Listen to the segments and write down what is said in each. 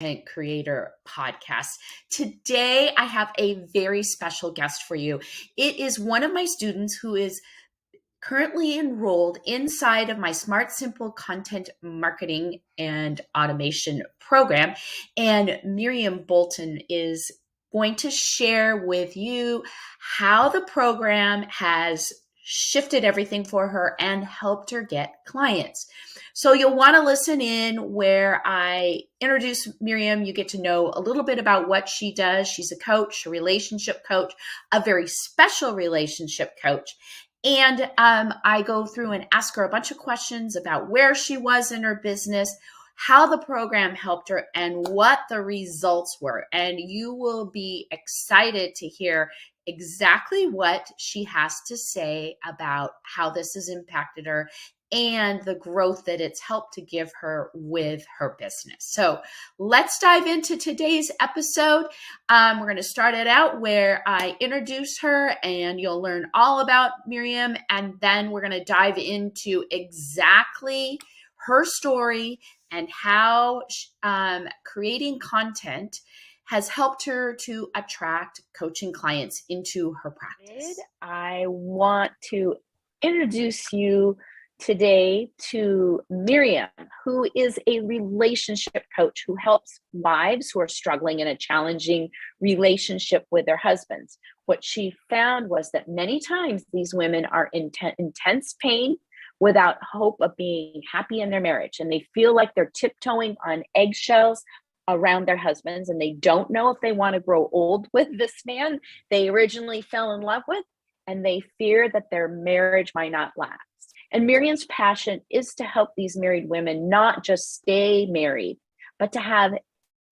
Content Creator Podcast. Today, I have a very special guest for you. It is one of my students who is currently enrolled inside of my Smart Simple Content Marketing and Automation program. And Miriam Bolton is going to share with you how the program has shifted everything for her and helped her get clients. So you'll want to listen in where I introduce Miriam. You get to know a little bit about what she does. She's a coach, a relationship coach, a very special relationship coach. And I go through and ask her a bunch of questions about where she was in her business, how the program helped her, and what the results were. And you will be excited to hear exactly what she has to say about how this has impacted her and the growth that it's helped to give her with her business. So let's dive into today's episode. We're going to start it out where I introduce her and you'll learn all about Miriam. And then we're going to dive into exactly her story and how creating content has helped her to attract coaching clients into her practice. I want to introduce you today to Miriam, who is a relationship coach who helps wives who are struggling in a challenging relationship with their husbands. What she found was that many times these women are in intense pain without hope of being happy in their marriage, and they feel like they're tiptoeing on eggshells around their husbands, and they don't know if they want to grow old with this man they originally fell in love with, and they fear that their marriage might not last. And Miriam's passion is to help these married women not just stay married, but to have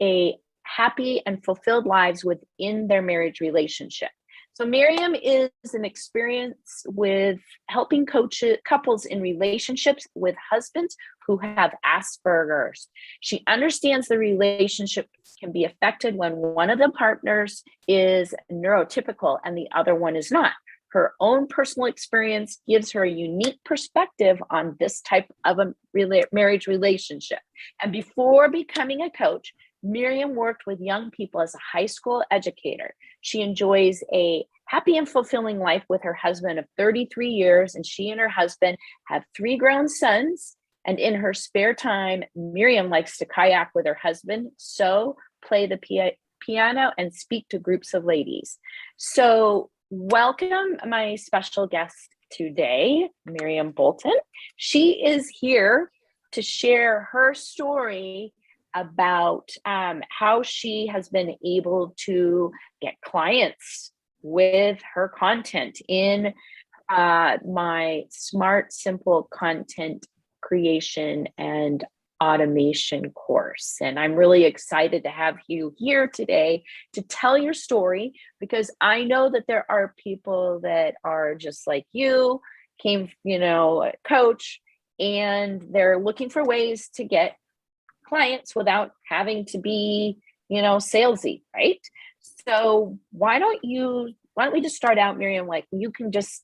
a happy and fulfilled lives within their marriage relationship. So Miriam is an experience with helping couples in relationships with husbands who have Asperger's. She understands the relationship can be affected when one of the partners is neurotypical and the other one is not. Her own personal experience gives her a unique perspective on this type of a marriage relationship. And before becoming a coach, Miriam worked with young people as a high school educator. She enjoys a happy and fulfilling life with her husband of 33 years, and she and her husband have 3 grown sons. And in her spare time, Miriam likes to kayak with her husband, sew, play the piano, and speak to groups of ladies. So welcome my special guest today, Miriam Bolton. She is here to share her story about how she has been able to get clients with her content in my Smart Simple Content Creation and Automation course. And I'm really excited to have you here today to tell your story, because I know that there are people that are just like you, a coach, and they're looking for ways to get clients without having to be, salesy, right? So why don't we just start out, Miriam, like you can just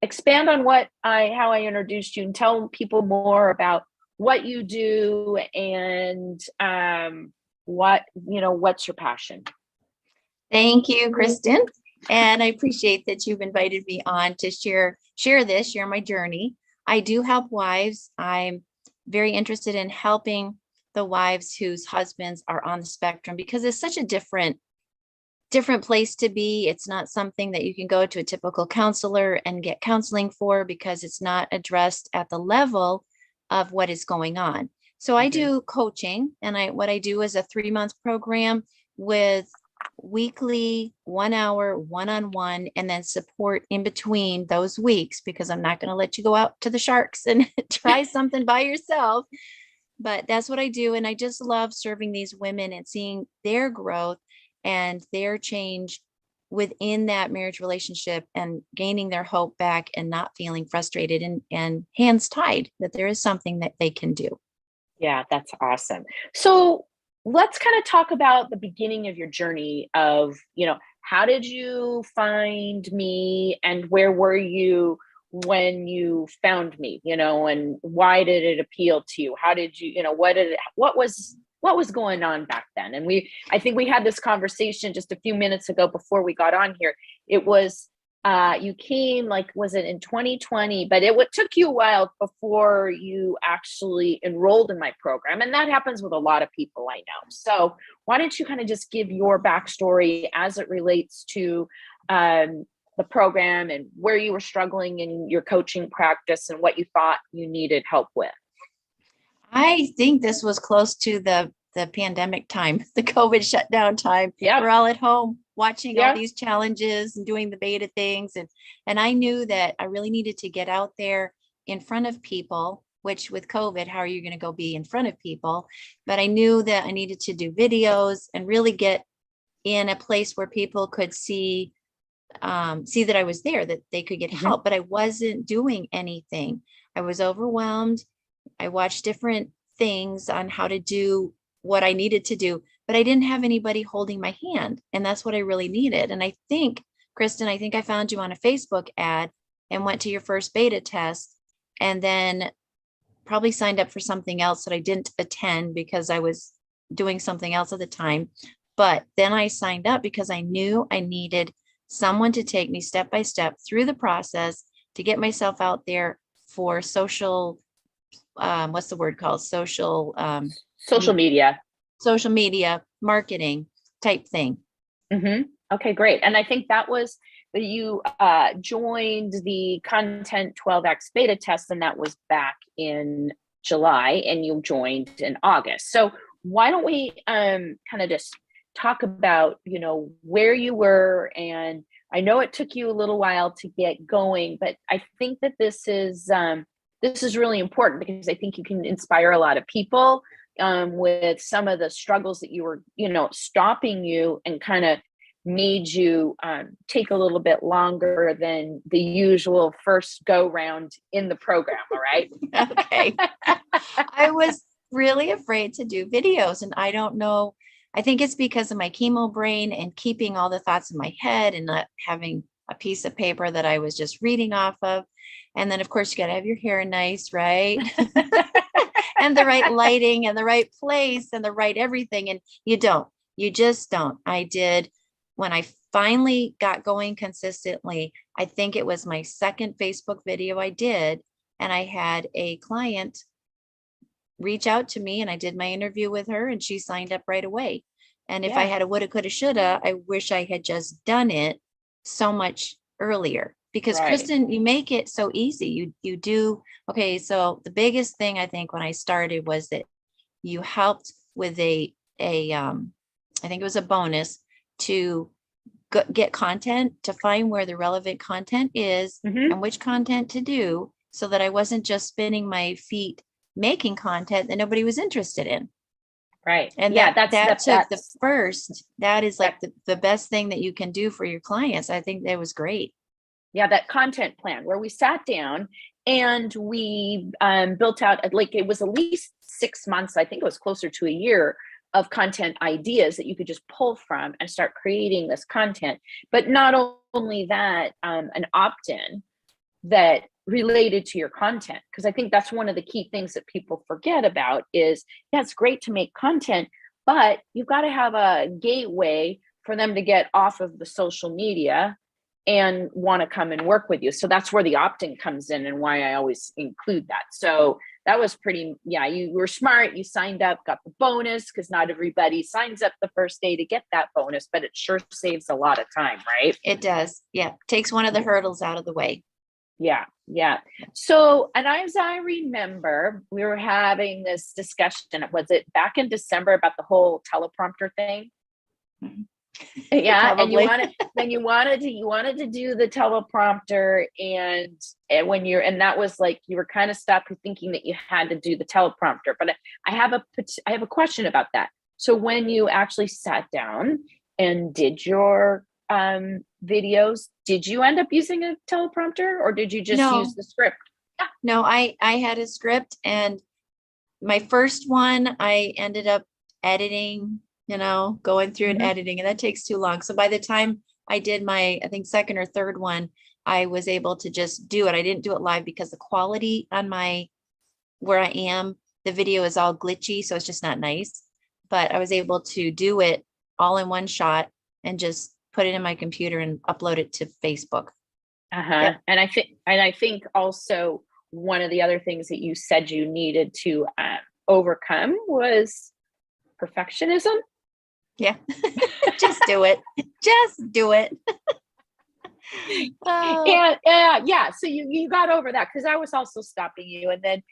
expand on how I introduced you and tell people more about what you do and what's your passion. Thank you, Kristen. And I appreciate that you've invited me on to share my journey. I do help wives. I'm very interested in helping the wives whose husbands are on the spectrum, because it's such a different place to be. It's not something that you can go to a typical counselor and get counseling for, because it's not addressed at the level of what is going on. So I do coaching, and what I do is a 3-month program with weekly 1 hour one-on-one, and then support in between those weeks, because I'm not going to let you go out to the sharks and try something by yourself. But that's what I do. And I just love serving these women and seeing their growth and their change within that marriage relationship, and gaining their hope back and not feeling frustrated and hands tied, that there is something that they can do. Yeah, that's awesome. So let's kind of talk about the beginning of your journey of, how did you find me, and where were you when you found me, and why did it appeal to you? How did you, what was what was going on back then? And I think we had this conversation just a few minutes ago before we got on here. It was, you came, like, was it in 2020? But it took you a while before you actually enrolled in my program. And that happens with a lot of people I know. So why don't you kind of just give your backstory as it relates to the program and where you were struggling in your coaching practice and what you thought you needed help with? I think this was close to the pandemic time, the COVID shutdown time. Yeah. We're all at home watching all these challenges and doing the beta things. And I knew that I really needed to get out there in front of people, which with COVID, how are you going to go be in front of people? But I knew that I needed to do videos and really get in a place where people could see that I was there, that they could get help, but I wasn't doing anything. I was overwhelmed. I watched different things on how to do what I needed to do, but I didn't have anybody holding my hand. And that's what I really needed. And I think, Kristen, I found you on a Facebook ad and went to your first beta test, and then probably signed up for something else that I didn't attend because I was doing something else at the time. But then I signed up because I knew I needed someone to take me step by step through the process to get myself out there for social, what's the word called? Social media marketing type thing. Okay, great. And I think that was that you joined the Content 12X beta test, and that was back in July, and you joined in August. So why don't we kind of just talk about, where you were? And I know it took you a little while to get going, but I think that this is really important because I think you can inspire a lot of people with some of the struggles that you were, stopping you and kind of made you take a little bit longer than the usual first go round in the program. All right. Okay. I was really afraid to do videos, and I don't know. I think it's because of my chemo brain and keeping all the thoughts in my head and not having a piece of paper that I was just reading off of. And then, of course, you got to have your hair nice, right? And the right lighting and the right place and the right everything. And you just don't. I did. When I finally got going consistently, I think it was my second Facebook video I did. And I had a client reach out to me, and I did my interview with her, and she signed up right away. And if I had a woulda, coulda, shoulda, I wish I had just done it so much earlier, because Kristen, you make it so easy. You do. Okay. So the biggest thing I think when I started was that you helped with I think it was a bonus to get content, to find where the relevant content is and which content to do, so that I wasn't just spinning my feet making content that nobody was interested in. Right. And that is like the best thing that you can do for your clients. I think that was great. Yeah. That content plan where we sat down and we built out, it was at least 6 months. I think it was closer to a year of content ideas that you could just pull from and start creating this content. But not only that, an opt-in that related to your content. Because I think that's one of the key things that people forget about is, it's great to make content, but you've got to have a gateway for them to get off of the social media and want to come and work with you. So that's where the opt-in comes in, and why I always include that. So that was you were smart. You signed up, got the bonus, because not everybody signs up the first day to get that bonus, but it sure saves a lot of time, right? It does. Yeah. Takes one of the hurdles out of the way. Yeah. Yeah. So, and as I remember, we were having this discussion, was it back in December, about the whole teleprompter thing? Yeah. Probably. And you wanted to do the teleprompter, and that was like, you were kind of stuck thinking that you had to do the teleprompter. But I have a question about that. So when you actually sat down and did your videos, did you end up using a teleprompter, or did you just use the script? Yeah. No, I had a script, and my first one, I ended up editing, going through and editing, and that takes too long. So by the time I did my, I think, second or third one, I was able to just do it. I didn't do it live because the quality on where I am, the video is all glitchy. So it's just not nice. but I was able to do it all in one shot and just put it in my computer and upload it to Facebook. Yep. And I think also one of the other things that you said you needed to overcome was perfectionism. Yeah. Just do it. Just do it. And yeah, so you got over that, because I was also stopping you. And then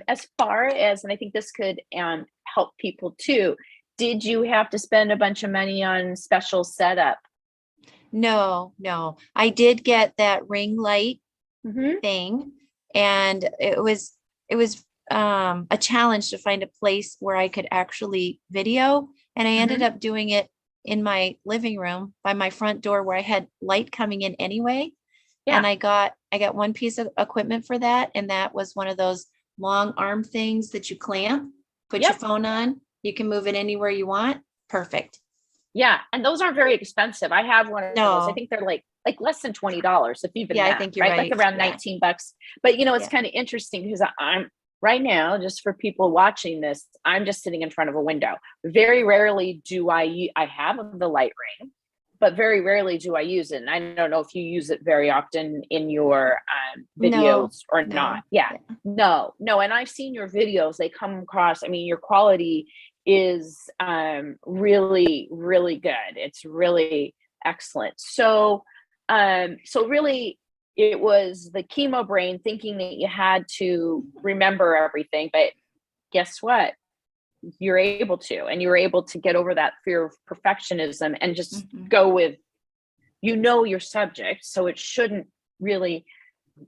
as far as, and I think this could help people too, did you have to spend a bunch of money on special setup? No. I did get that ring light Mm-hmm. thing, and it was a challenge to find a place where I could actually video, and I ended up doing it in my living room by my front door where I had light coming in anyway. Yeah. And I got one piece of equipment for that, and that was one of those long arm things that you clamp, put your phone on, you can move it anywhere you want. Perfect. Yeah, and those aren't very expensive. I have one of those. I No. think they're like less than $20, if even Yeah, I that, think you're right? Like right. around Yeah. $19. But it's Yeah. kind of interesting because I'm right now, just for people watching this, I'm just sitting in front of a window. Very rarely do I have the light ring, but very rarely do I use it. And I don't know if you use it very often in your videos or not. Yeah. No. And I've seen your videos. They come across, I mean, your quality is really, really good. It's really excellent. So really it was the chemo brain thinking that you had to remember everything, but guess what? You're able to, and you're able to get over that fear of perfectionism and just go with, your subject. So it shouldn't really,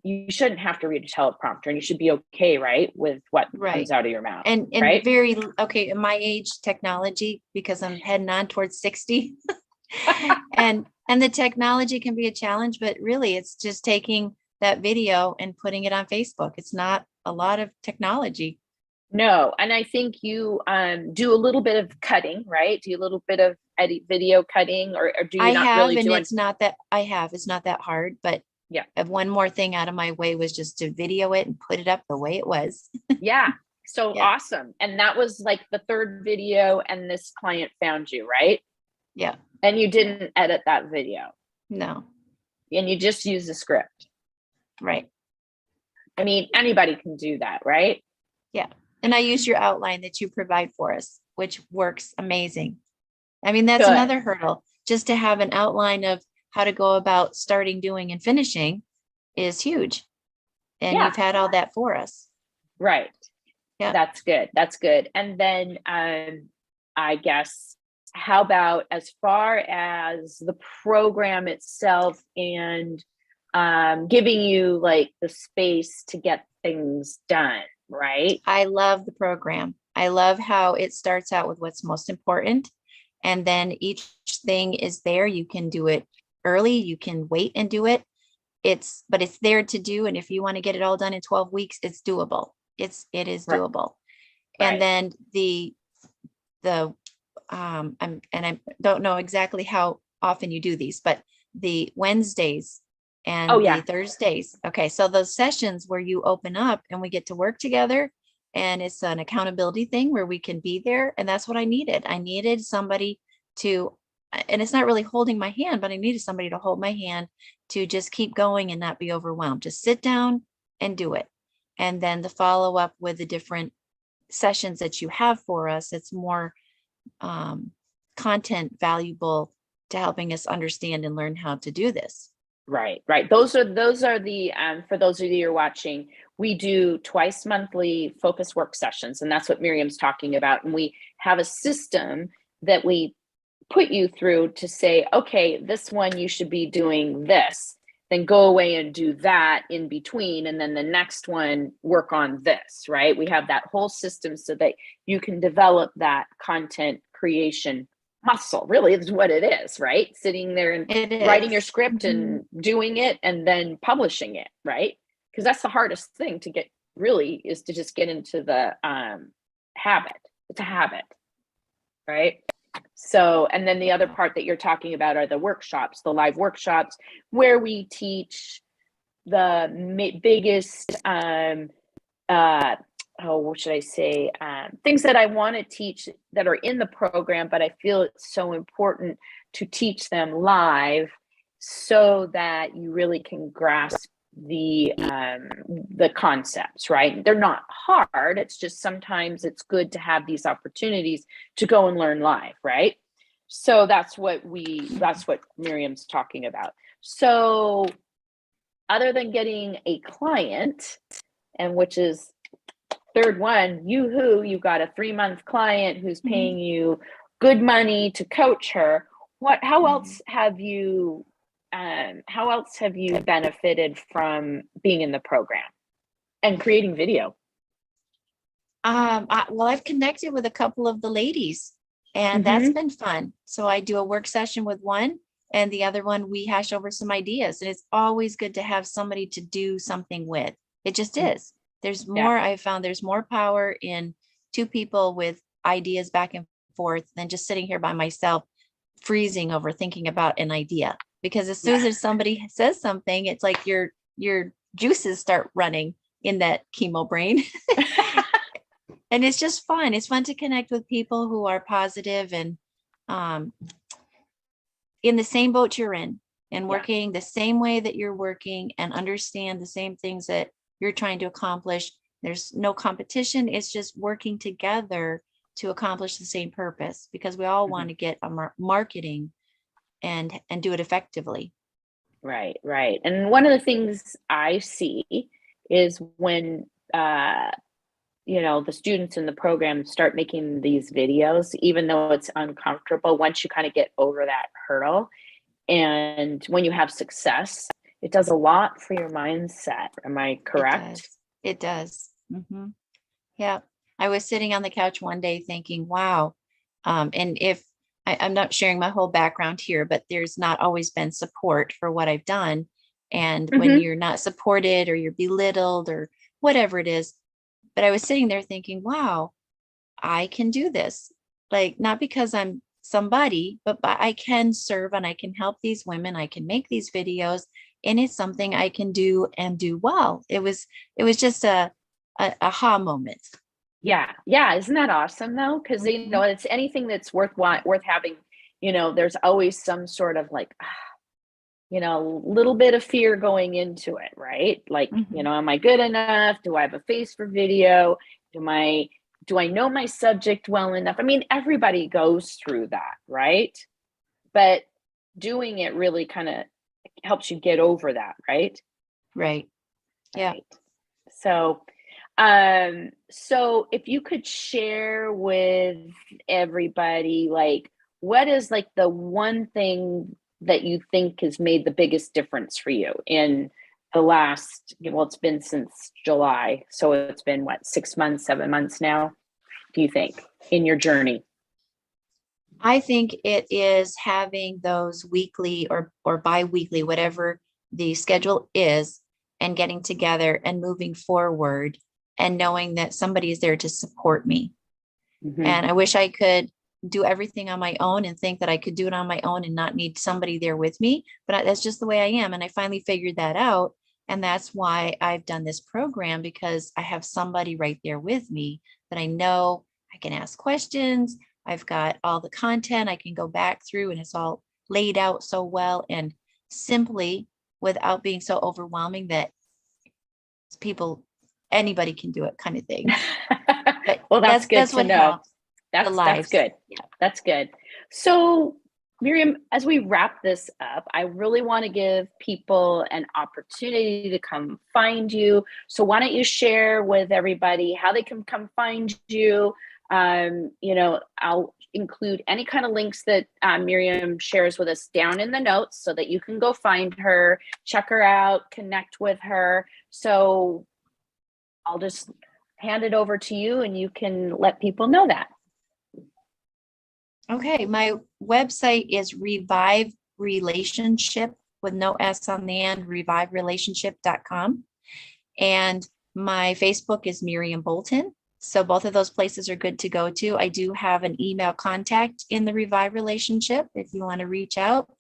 you shouldn't have to read a teleprompter, and you should be okay, right, with what comes out of your mouth. And right? very okay in my age, technology, because I'm heading on towards 60. and the technology can be a challenge, but really it's just taking that video and putting it on Facebook. It's not a lot of technology. No, and I think you do a little bit of cutting, right? Do a little bit of video cutting, or do you not really do it? It's not that hard, but yeah. One more thing out of my way was just to video it and put it up the way it was. Yeah. So awesome. And that was like the third video, and this client found you, right? Yeah. And you didn't edit that video. No. And you just use the script. Right. I mean, anybody can do that, right? Yeah. And I use your outline that you provide for us, which works amazing. I mean, that's another hurdle. Just to have an outline of how to go about starting, doing, and finishing is huge. And you've had all that for us. Right. Yeah. That's good. That's good. And then I guess, how about as far as the program itself and giving you like the space to get things done, right? I love the program. I love how it starts out with what's most important. And then each thing is there. You can do it early. You can wait and do it. But it's there to do. And if you want to get it all done in 12 weeks, it's doable. It is doable. Right. And then I don't know exactly how often you do these, but the Wednesdays and the Thursdays. Okay. So those sessions where you open up and we get to work together, and it's an accountability thing where we can be there. And that's what I needed. I needed somebody to, and it's not really holding my hand, but I needed somebody to hold my hand to just keep going and not be overwhelmed. Just sit down and do it. And then the follow up with the different sessions that you have for us, it's more content valuable to helping us understand and learn how to do this. Right. Those are the for those of you who are watching, we do twice monthly focus work sessions, and that's what Miriam's talking about. And we have a system that we put you through to say, okay, this one you should be doing this, then go away and do that in between, and then the next one work on this, right? We have that whole system so that you can develop that content creation muscle. Really is what it is, right? Sitting there and writing your script and doing it and then publishing it, right? Because that's the hardest thing to get, really, is to just get into the habit. It's a habit, right? So, and then the other part that you're talking about are the workshops, the live workshops, where we teach the biggest what should I say? Things that I want to teach that are in the program, but I feel it's so important to teach them live so that you really can grasp the concepts, right? They're not hard. It's just sometimes it's good to have these opportunities to go and learn live, right? So that's what Miriam's talking about. So other than getting a client, and which is third one, you've got a 3-month client who's paying you good money to coach her. How else have you benefited from being in the program and creating video? Well, I've connected with a couple of the ladies, and that's been fun. So I do a work session with one, and the other one we hash over some ideas. And it's always good to have somebody to do something with. It just is. There's more, I found there's more power in two people with ideas back and forth than just sitting here by myself, freezing over thinking about an idea. Because as soon as somebody says something, it's like your juices start running in that chemo brain. And it's just fun. It's fun to connect with people who are positive and in the same boat you're in, and working the same way that you're working, and understand the same things that you're trying to accomplish. There's no competition. It's just working together to accomplish the same purpose, because we all want to get a marketing and do it effectively. Right. And one of the things I see is when the students in the program start making these videos, even though it's uncomfortable, once you kind of get over that hurdle, and when you have success, it does a lot for your mindset. Am I correct? It does. Yeah. I was sitting on the couch one day thinking, wow. And if I'm not sharing my whole background here, but there's not always been support for what I've done. And when you're not supported, or you're belittled, or whatever it is, but I was sitting there thinking, wow, I can do this. Like, not because I'm somebody, but I can serve and I can help these women. I can make these videos, and it's something I can do and do well. It was just a aha moment. Yeah. Isn't that awesome though? Because it's anything that's worth having. There's always some sort of like, little bit of fear going into it, right? Like, am I good enough? Do I have a face for video? Do I know my subject well enough? I mean, everybody goes through that, right? But doing it really kind of helps you get over that, right? Right. Yeah. Right. So if you could share with everybody, like, what is like the one thing that you think has made the biggest difference for you in the last, it's been since July. So it's been 6 months, 7 months now, do you think, in your journey? I think it is having those weekly or bi-weekly, whatever the schedule is, and getting together and moving forward, and knowing that somebody is there to support me. And I wish I could do everything on my own and think that I could do it on my own and not need somebody there with me. But that's just the way I am. And I finally figured that out. And that's why I've done this program, because I have somebody right there with me that I know I can ask questions. I've got all the content I can go back through, and it's all laid out so well and simply, without being so overwhelming that anybody can do it, kind of thing. But well, that's good to know. That's good. Yeah, that's good. So, Miriam, as we wrap this up, I really want to give people an opportunity to come find you. So why don't you share with everybody how they can come find you? I'll include any kind of links that Miriam shares with us down in the notes so that you can go find her, check her out, connect with her. So I'll just hand it over to you, and you can let people know that. Okay, my website is Revive Relationship, with no S on the end, reviverelationship.com. And my Facebook is Miriam Bolton. So both of those places are good to go to. I do have an email contact in the Revive Relationship. If you want to reach out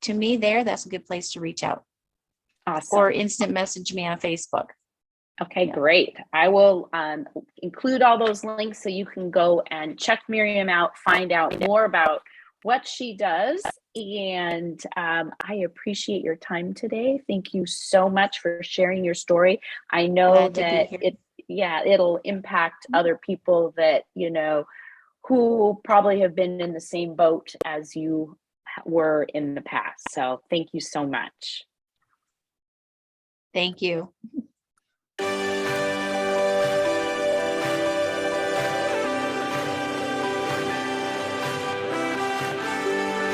to me there, that's a good place to reach out. Awesome. Or instant message me on Facebook. Okay, Yeah. great. I will include all those links so you can go and check Miriam out, find out more about what she does. And I appreciate your time today. Thank you so much for sharing your story. I know Glad to be that here. it'll impact other people that, you know, who probably have been in the same boat as you were in the past. So thank you so much. Thank you.